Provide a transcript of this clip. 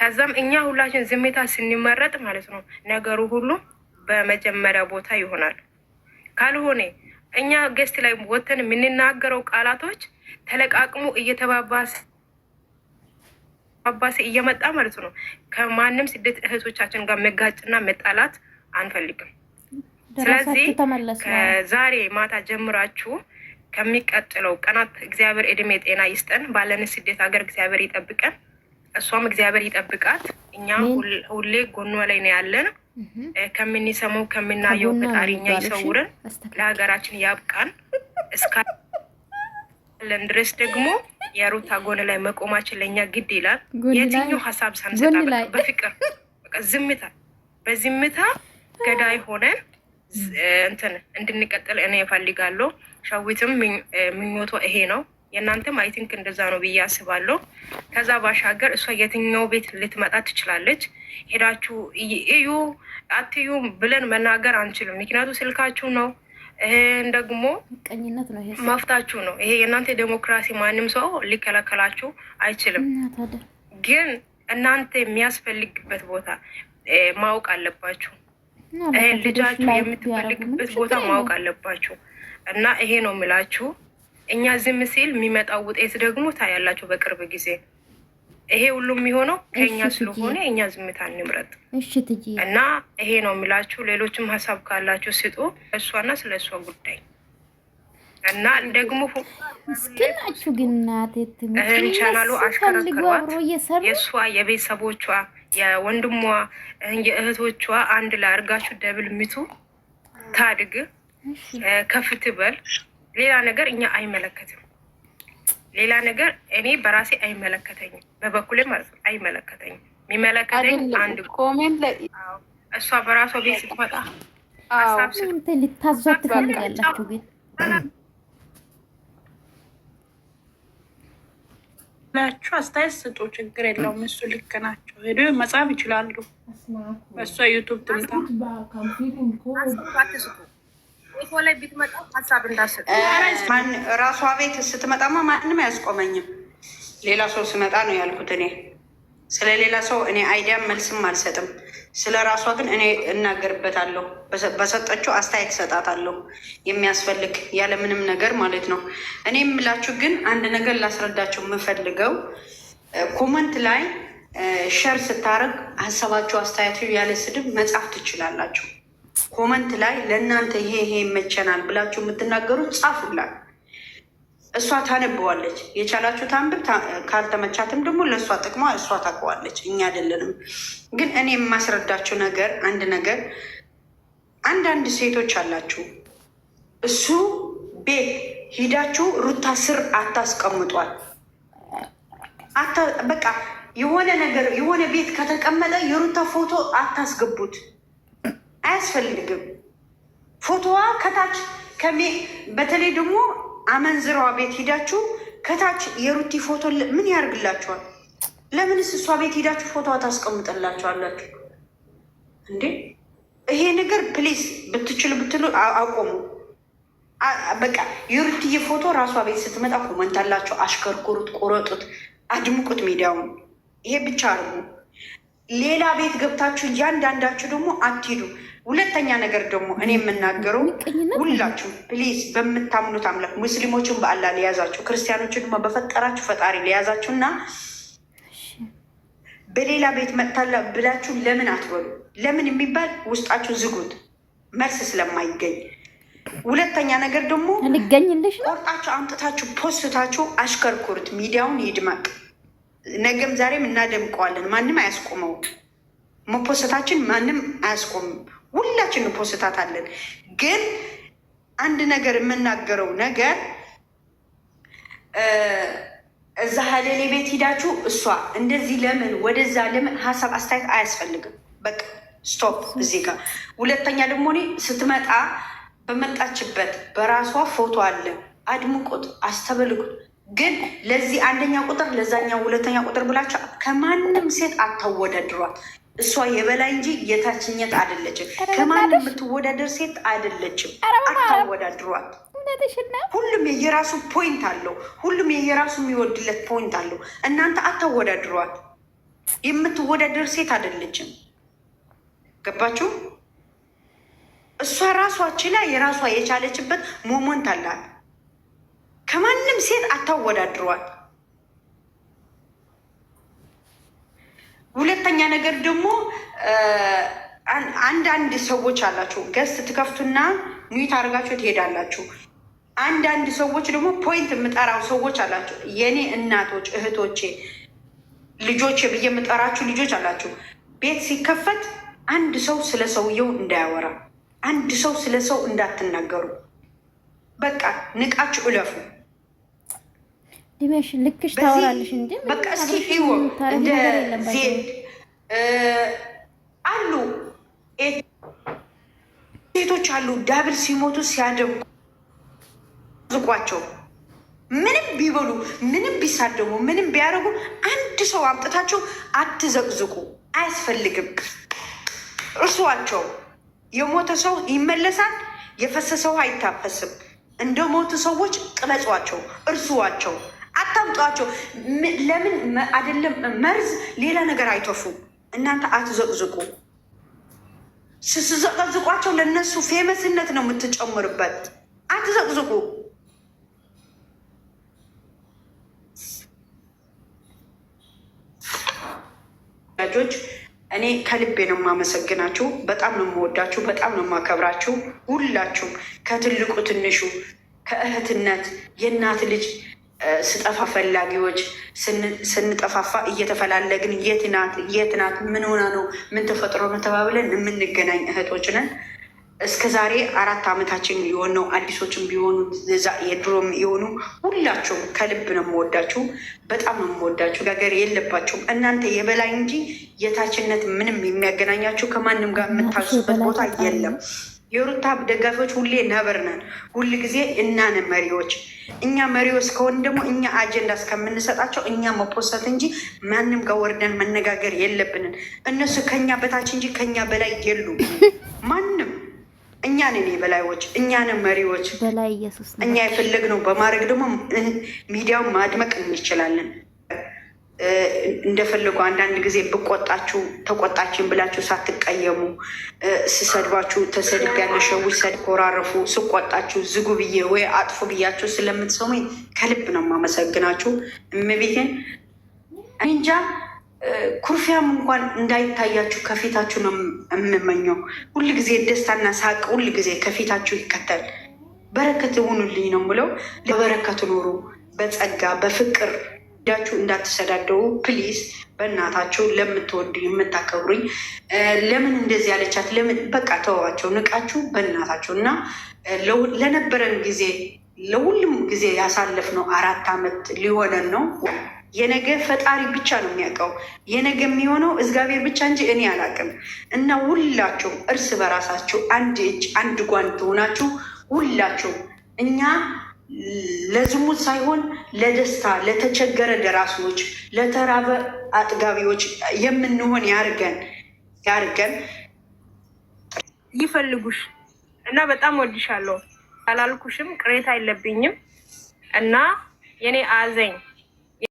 ከዛም እኛ ሁላችን ዝምታ ስንመረጥ ማለት ነው ነገሩ ሁሉ በመጀመሪያ ቦታ ይሆናል። ካልሆነ እኛ ገስት ላይ ወተን የምንናገረው ቃላቶች ተለቃቅሞ እየተባባሰ እየመጣ ማለት ነው ከማንም ስደት እህቶቻችን ጋር መጋጭና መጣላት አንፈልግም። ስለዚህ ከዛሬ ማታ ጀምራችሁ ከሚቀጥለው ቀናት እግዚአብሔር እድሜ ጤና ይስጠን። ባለን ስደት ሀገር እግዚአብሔር ይጠብቀን፣ እሷም እግዚአብሔር ይጠብቃት። እኛ ሁሌ ጎኗ ላይ ነው ያለን። ከምንሰማው ከምናየው ፈጣሪ እኛ ይሰውረን፣ ለሀገራችን ያብቃን። እስካለን ድረስ ደግሞ የሩታ ጎን ላይ መቆማችን ለእኛ ግድ ይላል። የትኛው ሀሳብ ሳንሰጣ በፍቅር ዝምታ በዝምታ ገዳይ ሆነን እንትን እንድንቀጥል እኔ እፈልጋለሁ። ሸዊትም ምኞቷ ይሄ ነው። የእናንተም አይ ቲንክ እንደዛ ነው ብዬ አስባለሁ። ከዛ ባሻገር እሷ የትኛው ቤት ልትመጣ ትችላለች። ሄዳችሁ እዩ አትዩ ብለን መናገር አንችልም። ምክንያቱ ስልካችሁ ነው፣ ደግሞ መፍታችሁ ነው። ይሄ የእናንተ ዴሞክራሲ፣ ማንም ሰው ሊከለከላችሁ አይችልም። ግን እናንተ የሚያስፈልግበት ቦታ ማወቅ አለባችሁ። ልጃችሁ የምትፈልግበት ቦታ ማወቅ አለባችሁ። እና ይሄ ነው የምላችሁ። እኛ ዝም ሲል የሚመጣው ውጤት ደግሞ ታያላችሁ በቅርብ ጊዜ። ይሄ ሁሉም የሚሆነው ከእኛ ስለሆነ እኛ ዝምታ እንምረጥ እና ይሄ ነው የምላችሁ። ሌሎችም ሀሳብ ካላችሁ ስጡ፣ እሷና ስለ እሷ ጉዳይ እና ደግሞ እስኪናችሁ ግን ቻናሉ አሽከረክሯት። የእሷ የቤተሰቦቿ የወንድሟ የእህቶቿ አንድ ላይ አድርጋችሁ ደብል ሚቱ ታድግ ከፍ ትበል። ሌላ ነገር እኛ አይመለከትም። ሌላ ነገር እኔ በራሴ አይመለከተኝም፣ በበኩሌ ማለት ነው አይመለከተኝም። የሚመለከተኝ አንድ ኮሜንት ላይ እሷ በራሷ ቤት ስትመጣ ሀሳብ ልታዟት ትፈልጋላችሁ ግን ናችሁ አስተያየት ስጡ፣ ችግር የለውም። እሱ ልክ ናቸው። ሄዶ መጻፍ ይችላሉ። በእሷ ዩቱብ ትምጣ ላይ ብትመጣ ሀሳብ እንዳሰጥ ራሷ ቤት ስትመጣማ ማንም አያስቆመኝም። ሌላ ሰው ስመጣ ነው ያልኩት። እኔ ስለ ሌላ ሰው እኔ አይዲያም መልስም አልሰጥም። ስለ ራሷ ግን እኔ እናገርበታለሁ። በሰጠችው አስተያየት ሰጣታለሁ የሚያስፈልግ ያለምንም ነገር ማለት ነው። እኔ የምላችሁ ግን አንድ ነገር ላስረዳችሁ የምፈልገው ኮመንት ላይ ሸር ስታደርግ ሀሳባችሁ አስተያየት ያለ ስድብ መጻፍ ትችላላችሁ። ኮመንት ላይ ለእናንተ ይሄ ይመቸናል ብላችሁ የምትናገሩት ጻፉላት። እሷ ታነበዋለች። የቻላችሁ ታንብብ፣ ካልተመቻትም ደግሞ ለእሷ ጥቅሟ እሷ ታውቀዋለች፣ እኛ አይደለንም። ግን እኔ የማስረዳችሁ ነገር አንድ ነገር፣ አንዳንድ ሴቶች አላችሁ እሱ ቤት ሂዳችሁ ሩታ ስር አታስቀምጧል። በቃ የሆነ ነገር የሆነ ቤት ከተቀመጠ የሩታ ፎቶ አታስገቡት፣ አያስፈልግም። ፎቶዋ ከታች በተለይ ደግሞ አመንዝራዋ ቤት ሂዳችሁ ከታች የሩቲ ፎቶ ምን ያደርግላችኋል? ለምንስ እሷ ቤት ሂዳችሁ ፎቶዋ ታስቀምጠላችኋላችሁ እንዴ? ይሄ ነገር ፕሊስ ብትችሉ ብትሉ አቆሙ። በቃ የሩትዬ ፎቶ ራሷ ቤት ስትመጣ ኮመንት አላችሁ፣ አሽከርኩሩት፣ ቆረጡት፣ አድምቁት ሚዲያውን። ይሄ ብቻ አርጉ። ሌላ ቤት ገብታችሁ እያንዳንዳችሁ ደግሞ አትሂዱ። ሁለተኛ ነገር ደግሞ እኔ የምናገረው ሁላችሁ ፕሊዝ በምታምኑት አምላክ ሙስሊሞችን በአላህ ሊያዛችሁ፣ ክርስቲያኖችን ደግሞ በፈጠራችሁ ፈጣሪ ሊያዛችሁ እና በሌላ ቤት መጥታላ ብላችሁ ለምን አትበሉ። ለምን የሚባል ውስጣችሁ ዝጉት፣ መልስ ስለማይገኝ። ሁለተኛ ነገር ደግሞ ቆርጣችሁ አምጥታችሁ ፖስታችሁ አሽከርኩሩት፣ ሚዲያውን ይድመቅ። ነገም ዛሬም እናደምቀዋለን። ማንም አያስቆመው። መፖሰታችን ማንም አያስቆምም። ሁላችን ፖስታት አለን። ግን አንድ ነገር የምናገረው ነገር እዛ ሀሌሌ ቤት ሂዳችሁ እሷ እንደዚህ ለምን ወደዛ ለምን ሀሳብ አስተያየት አያስፈልግም። በቃ ስቶፕ እዚህ ጋር። ሁለተኛ ደግሞ እኔ ስትመጣ በመጣችበት በራሷ ፎቶ አለ፣ አድምቁት፣ አስተበልቁት። ግን ለዚህ አንደኛ ቁጥር ለዛኛው ሁለተኛ ቁጥር ብላችሁ ከማንም ሴት አታወዳድሯት። እሷ የበላይ እንጂ የታችኘት አይደለችም። ከማንም የምትወዳደር ሴት አይደለችም። አታወዳድሯት። ሁሉም የየራሱ ፖይንት አለው። ሁሉም የየራሱ የሚወድለት ፖይንት አለው። እናንተ አታወዳድሯት። የምትወዳደር ሴት አይደለችም። ገባችሁ? እሷ ራሷ ችላ የራሷ የቻለችበት ሞመንት አላት። ከማንም ሴት አታወዳድሯል። ሁለተኛ ነገር ደግሞ አንዳንድ ሰዎች አላችሁ ገስት ትከፍቱና ኒት አድርጋችሁ ትሄዳላችሁ። አንዳንድ ሰዎች ደግሞ ፖይንት የምጠራው ሰዎች አላችሁ። የኔ እናቶች፣ እህቶቼ፣ ልጆቼ ብዬ የምጠራችሁ ልጆች አላችሁ። ቤት ሲከፈት አንድ ሰው ስለ ሰውየው እንዳያወራ፣ አንድ ሰው ስለ ሰው እንዳትናገሩ። በቃ ንቃችሁ እለፉ። ዲሜሽ ልክሽ ታወራለሽ እንዴ? በቃ እስኪ ይወ እንደ ዜድ አሉ ሴቶች አሉ ዳብል ሲሞቱ ሲያደርጓቸው ምንም ቢበሉ ምንም ቢሳደቡ ምንም ቢያደርጉ አንድ ሰው አምጥታቸው አትዘቅዝቁ። አያስፈልግም። እርሷቸው። የሞተ ሰው ይመለሳል፣ የፈሰሰው አይታፈስም። እንደ ሞቱ ሰዎች ቅበጿቸው፣ እርሷቸው፣ አታምጧቸው። ለምን አይደለም መርዝ ሌላ ነገር አይተፉም። እናንተ አትዘቅዝቁ። ስትዘቀዝቋቸው ለእነሱ ፌመስነት ነው የምትጨምርበት። አትዘቅዝቁ። ጆች እኔ ከልቤ ነው የማመሰግናችሁ። በጣም ነው የምወዳችሁ፣ በጣም ነው የማከብራችሁ። ሁላችሁም ከትልቁ ትንሹ፣ ከእህትነት የእናት ልጅ ስጠፋ ፈላጊዎች፣ ስንጠፋፋ እየተፈላለግን የት ናት የት ናት፣ ምን ሆና ነው፣ ምን ተፈጥሮ ነው ተባብለን የምንገናኝ እህቶች ነን። እስከ ዛሬ 4 ዓመታችን የሆነው አዲሶችም ቢሆኑ የድሮም የሆኑ ሁላችሁም ከልብ ነው የምወዳችሁ፣ በጣም ነው የምወዳችሁ። ነገር የለባችሁም እናንተ የበላይ እንጂ የታችነት ምንም የሚያገናኛችሁ ከማንም ጋር የምታሱበት ቦታ የለም። የሩታ ደጋፊዎች ሁሌ ነበር ነን፣ ሁል ጊዜ እናን መሪዎች። እኛ መሪዎች ከሆን ደግሞ እኛ አጀንዳ እስከምንሰጣቸው እኛ መፖሰት እንጂ ማንም ጋር ወርደን መነጋገር የለብንን። እነሱ ከኛ በታች እንጂ ከኛ በላይ የሉ ማንም። እኛ ነን የበላዮች፣ እኛ ነን መሪዎች። እኛ የፈለግነው በማድረግ ደግሞ ሚዲያውን ማድመቅ እንችላለን። እንደፈለጉ አንዳንድ ጊዜ ብቆጣችሁ ተቆጣችን ብላችሁ ሳትቀየሙ፣ ስሰድባችሁ ተሰድቤያለሁ ሸዊት ሰድኮራረፉ፣ ስቆጣችሁ ዝጉ ብዬ ወይ አጥፉ ብያችሁ ስለምትሰሙኝ ከልብ ነው የማመሰግናችሁ። እመቤቴን እንጃ ኩርፊያም እንኳን እንዳይታያችሁ ከፊታችሁ ነው የምመኘው። ሁል ጊዜ ደስታና ሳቅ ሁል ጊዜ ከፊታችሁ ይከተል። በረከት ሁኑልኝ ነው ብለው ለበረከት ኖሩ፣ በጸጋ በፍቅር ዳችሁ እንዳትሰዳደው ፕሊዝ። በእናታችሁ ለምትወዱኝ የምታከብሩኝ ለምን እንደዚህ ያለቻት ለምን በቃ ተዋቸው፣ ንቃችሁ በእናታችሁ። እና ለነበረን ጊዜ ለሁሉም ጊዜ ያሳለፍነው 4 ዓመት ሊሆነን ነው። የነገ ፈጣሪ ብቻ ነው የሚያውቀው። የነገ የሚሆነው እግዚአብሔር ብቻ እንጂ እኔ አላውቅም። እና ሁላችሁም እርስ በራሳችሁ አንድ እጅ አንድ ጓንት ሆናችሁ ሁላችሁም እኛ ለዝሙት ሳይሆን ለደስታ፣ ለተቸገረ ደራሲዎች፣ ለተራበ አጥጋቢዎች የምንሆን ያርገን ይፈልጉሽ እና በጣም ወድሻለሁ አላልኩሽም? ቅሬታ የለብኝም እና የኔ አዘኝ